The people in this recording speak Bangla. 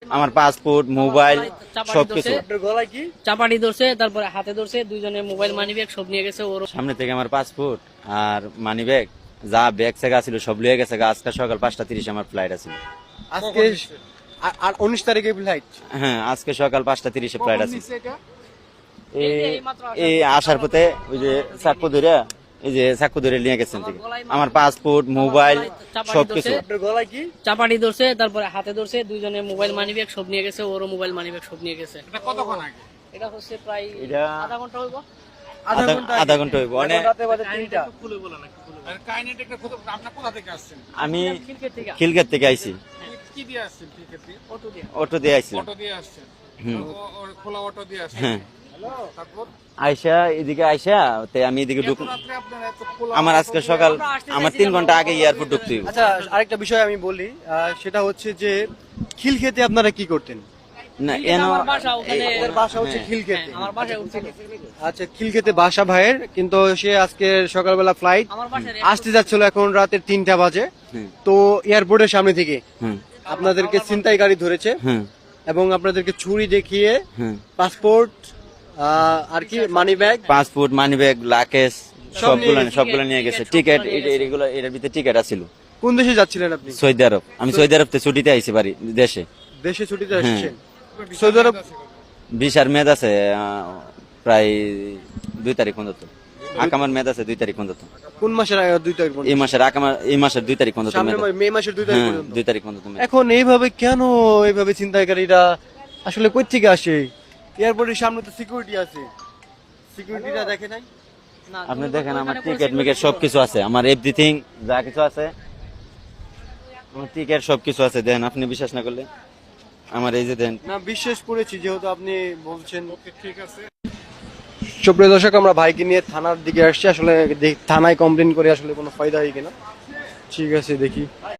আমার পাসপোর্ট, মোবাইল সবকিছু গলায় কি চাপাটি ধরছে, তারপরে হাতে ধরছে, দুইজনে মোবাইল মানিব্যাগ সব নিয়ে গেছে। ওর সামনে থেকে আমার পাসপোর্ট আর মানি ব্যাগ যা ব্যাগ স্যাগ ছিল সব লিয়ে গেছে। আজকে সকাল 5:30 আমার ফ্লাইট আছে। আজকে আর 19 তারিখে ফ্লাইট। হ্যাঁ, আজকে সকাল 5:30 ফ্লাইট আছে। এই আসার পথে ওই যে চাকু ধরে নিয়ে গেছেন থেকে আমার পাসপোর্ট, মোবাইল সবকিছু। গলায় কি চাপাটি ধরছে, তারপরে হাতে ধরছে, দুইজনে মোবাইল মানিব্যাগ সব নিয়ে গেছে। ওরও মোবাইল মানিব্যাগ সব নিয়ে গেছে। এটা কতক্ষণ আগে? এটা হচ্ছে প্রায় এটা আধা ঘন্টা হইব। আধা ঘন্টা হইব। অনেক রাতে বাজে 3টা। আর কাহিনীটা একটু আপনি কোথা থেকে আসছেন? আমি খিলকেট থেকে খিলগেট থেকে আইছি। কি দিয়ে আসছেন? ক্রিকেট দিয়ে? অটো দিয়ে। অটো দিয়ে আইছিলাম। অটো দিয়ে আসছেন? হুম। খোলা অটো দিয়ে আসছেন? হ্যাঁ, তারপর আইসা এদিকে আইসা তে আমি এদিকে ঢুক। রাত্রে আপনার এত খোলা আমার আজকে সকাল আমার 3 ঘন্টা আগে এয়ারপোর্ট ঢুকতে হইব। আচ্ছা, আরেকটা বিষয় আমি বলি, সেটা হচ্ছে যে খিলক্ষেতে আপনারা কি করতেন? না খিলক্ষেতে আমার বাসা ওখানে। আপনাদের বাসা হচ্ছে খিলক্ষেতে। আমার বাসায় উঠছিল। আচ্ছা, খিলক্ষেতে বাসা ভাইয়ের, কিন্তু সে আজকে সকালবেলা ফ্লাইট আমার বাসায় আসতে যাচ্ছিল, এখন রাতের 3টা বাজে। হুম। তো এয়ারপোর্টের সামনে থেকে হুম আপনাদেরকে ছিনতাই গাড়ি ধরেছে হুম এবং আপনাদেরকে ছুরি দেখিয়ে হুম পাসপোর্ট আর কি money bag passport, money bag, luggage সবগুলো নিয়ে গেছে। টিকিট এগুলো এর ভিতরে টিকিট আছিল। কোন দেশে যাচ্ছিলেন আপনি? সৌদি আরব। আমি সৌদি আরব থেকে ছুটিতে আইছি বাড়ি দেশে। দেশে ছুটিতে হ্যাঁ। আসছেন? সৌদি আরব ভিসার মেয়াদ আছে প্রায় 2 তারিখ পর্যন্ত। আকামার মেয়াদ আছে 2 তারিখ পর্যন্ত। কোন মাসের 2 তারিখ পর্যন্ত? এই মাসের 2 তারিখ পর্যন্ত সামনের মেয়াদ। মে মাসের 2 তারিখ হ্যাঁ, পর্যন্ত। 2 তারিখ পর্যন্ত মেয়াদ। এখন এইভাবে কেন এইভাবে ছিনতাইকারীরা আসলে কই থেকে আসে? এয়ারপোর্টের সামনে তো সিকিউরিটি আছে, সিকিউরিটিরা দেখে নাই? না, আপনি তুমি দেখেন আমার ওখানে টিকিট কোনো মিকেট সবকিছু আছে, আমার এভরিথিং যা কিছু আছে, আমার টিকিট সবকিছু আছে। দেখেন, আপনি বিশ্বাস না করলে আমার এই যে দেন। না, বিশ্বাস করেছি যেহেতু আপনি বলছেন। ঠিক আছে। সুপ্রিয় দর্শক, আমরা ভাইকে নিয়ে থানার দিকে আসছি। আসলে থানায় কমপ্লেন করে আসলে কোনো ফায়দা হয় কিনা। ঠিক আছে, দেখি।